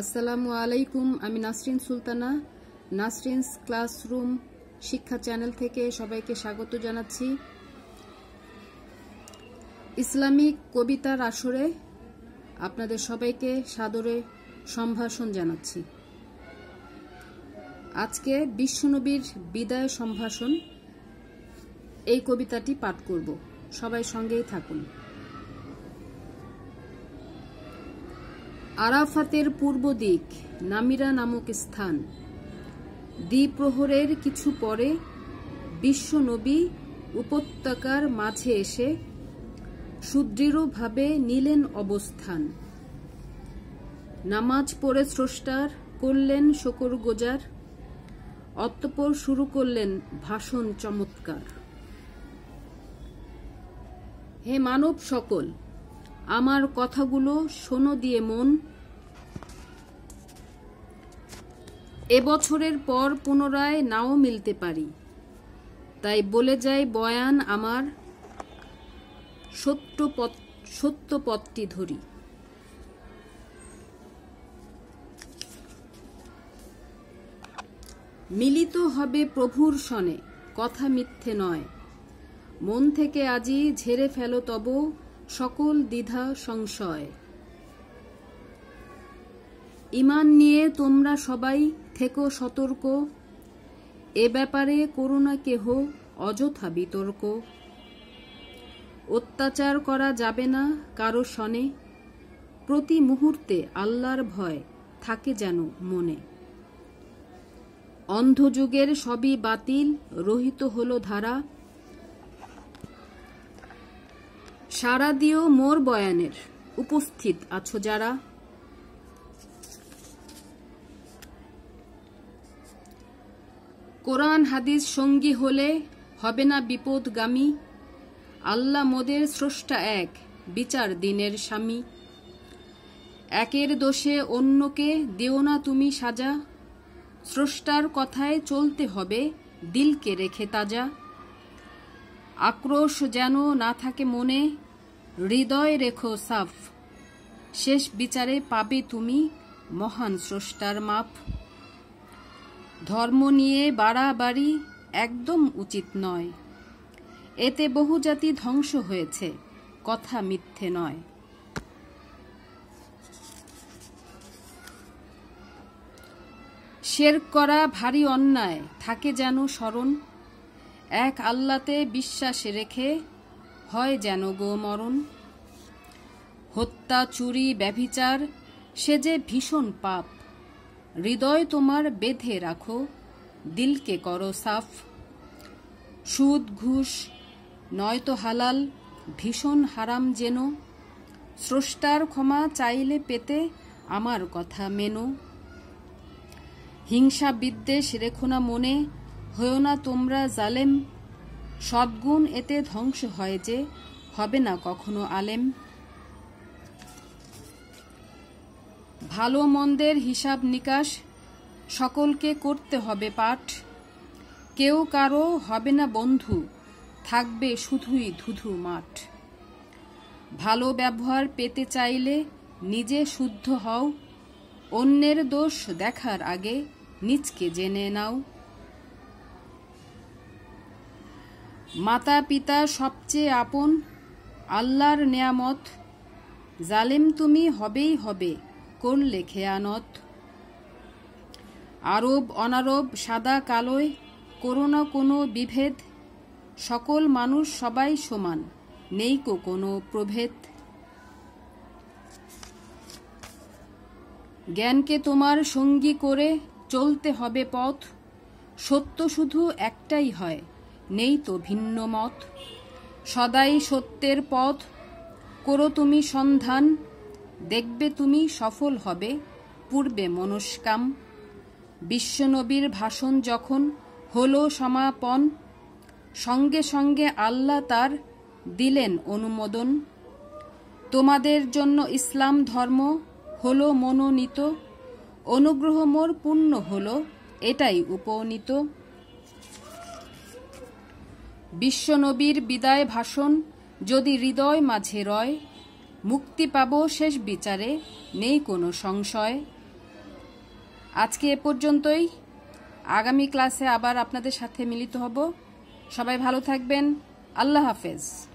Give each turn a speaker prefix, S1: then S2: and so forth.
S1: আসসালামু আলাইকুম। আমি নাসরিন সুলতানা, নাসরিনস ক্লাসরুম শিক্ষা চ্যানেল থেকে সবাইকে স্বাগত জানাচ্ছি। ইসলামিক কবিতার আসরে আপনাদের সবাইকে সাদরে সম্ভাষণ জানাচ্ছি। আজকে বিশ্বনবীর বিদায় সম্ভাষণ এই কবিতাটি পাঠ করব, সবাই সঙ্গেই থাকুন। আরাফাতের পূর্ব দিক নামিরা নামক স্থান, দ্বিপ্রহরের কিছু পরে বিশ্বনবী উপত্যকার মাঝে এসে সুদৃঢ়ভাবে নিলেন অবস্থান। নামাজ পড়ে স্রষ্টার করলেন শকর গোজার, অতঃপর শুরু করলেন ভাষণ চমৎকার। হে মানব সকল, আমার কথাগুলো শোনো দিয়ে মন। এবছরের পর পুনরায় নাও মিলতে পারি, তাই বলে যাই বয়ান আমার, সত্য পথটি ধরি। মিলিত হবে প্রভুর সনে, কথা মিথ্যে নয়। মন থেকে আজি ঝেড়ে ফেলো তব সকল দ্বিধা সংশয়। ঈমান নিয়ে তোমরা সবাই থেকো সতর্ক, এ ব্যাপারে করো না কেহ অযথা বিতর্ক। অত্যাচার করা যাবে না কারো সনে, প্রতি মুহূর্তে আল্লাহর ভয় থাকে যেন মনে। অন্ধযুগের সবই বাতিল রহিত হলো ধারা, সাড়া দিও মোর বয়ানের, উপস্থিত আছো যারা। কোরআন হাদিস সঙ্গী হলে হবে না বিপদগামী, আল্লাহ মোদের স্রষ্টা এক, বিচার দিনের স্বামী। একের দোষে অন্যকে দিও না তুমি সাজা, স্রষ্টার কথায় চলতে হবে দিলকে রেখে তাজা। আক্রোশ যেন না থাকে মনে, হৃদয় রেখো সাফ, শেষ বিচারে পাবে তুমি মহান স্রষ্টার মাপ। ধর্ম নিয়ে বাড়াবাড়ি একদম উচিত নয়, এতে বহু জাতি ধ্বংস হয়েছে, কথা মিথ্যে নয়। শিরক করা ভারী অন্যায় থাকে যেন স্মরণ, এক আল্লাতে বিশ্বাস রেখে হয় যেন গো মরণ। হত্যা চুরি ব্যভিচার সে যে ভীষণ পাপ, হৃদয় তোমার বেঁধে রাখো দিলকে করো সাফ। সুদ ঘুষ নয়তো হালাল ভীষণ হারাম যেন, স্রষ্টার ক্ষমা চাইলে পেতে আমার কথা মেনো। হিংসা বিদ্বেষ রেখো না মনে, হয়েও না তোমরা জালেম, সদ্গুণ এতে ধ্বংস হয় যে হবে না কখনো আলেম। ভালো মন্দের হিসাব নিকাশ সকলকে করতে হবে পাঠ, কেউ কারো হবে না বন্ধু, থাকবে শুধুই ধুধু মাঠ। ভালো ব্যবহার পেতে চাইলে নিজে শুদ্ধ হও, অন্যের দোষ দেখার আগে নিজকে জেনে নাও। মাতা পিতা সবচেয়ে আপন আল্লাহর নেয়ামত, জালেম তুমি হবেই হবে করলে খেয়ানত। আরব অনারব সাদা কালোয় করো না কোনো বিভেদ, সকল মানুষ সবাই সমান নেই কোনো প্রভেদ। জ্ঞানকে তোমার সঙ্গী করে চলতে হবে পথ, সত্য শুধু একটাই হয় নেই তো ভিন্ন মত। সদাই সত্যের পথ করো তুমি সন্ধান, দেখবে তুমি সফল হবে পূর্বে মনস্কাম। বিশ্বনবীর ভাষণ যখন হলো সমাপন, সঙ্গে সঙ্গে আল্লাহ তার দিলেন অনুমোদন। তোমাদের জন্য ইসলাম ধর্ম হলো মনোনীত, অনুগ্রহ মোর পূর্ণ হলো এটাই উপনীত। বিশ্বনবীর বিদায় ভাষণ যদি হৃদয় মাঝে রয়, মুক্তি পাব শেষ বিচারে নেই কোনো সংশয়। আজকে এ পর্যন্তই। আগামী ক্লাসে আবার আপনাদের সাথে মিলিত হব। সবাই ভালো থাকবেন। আল্লাহ হাফেজ।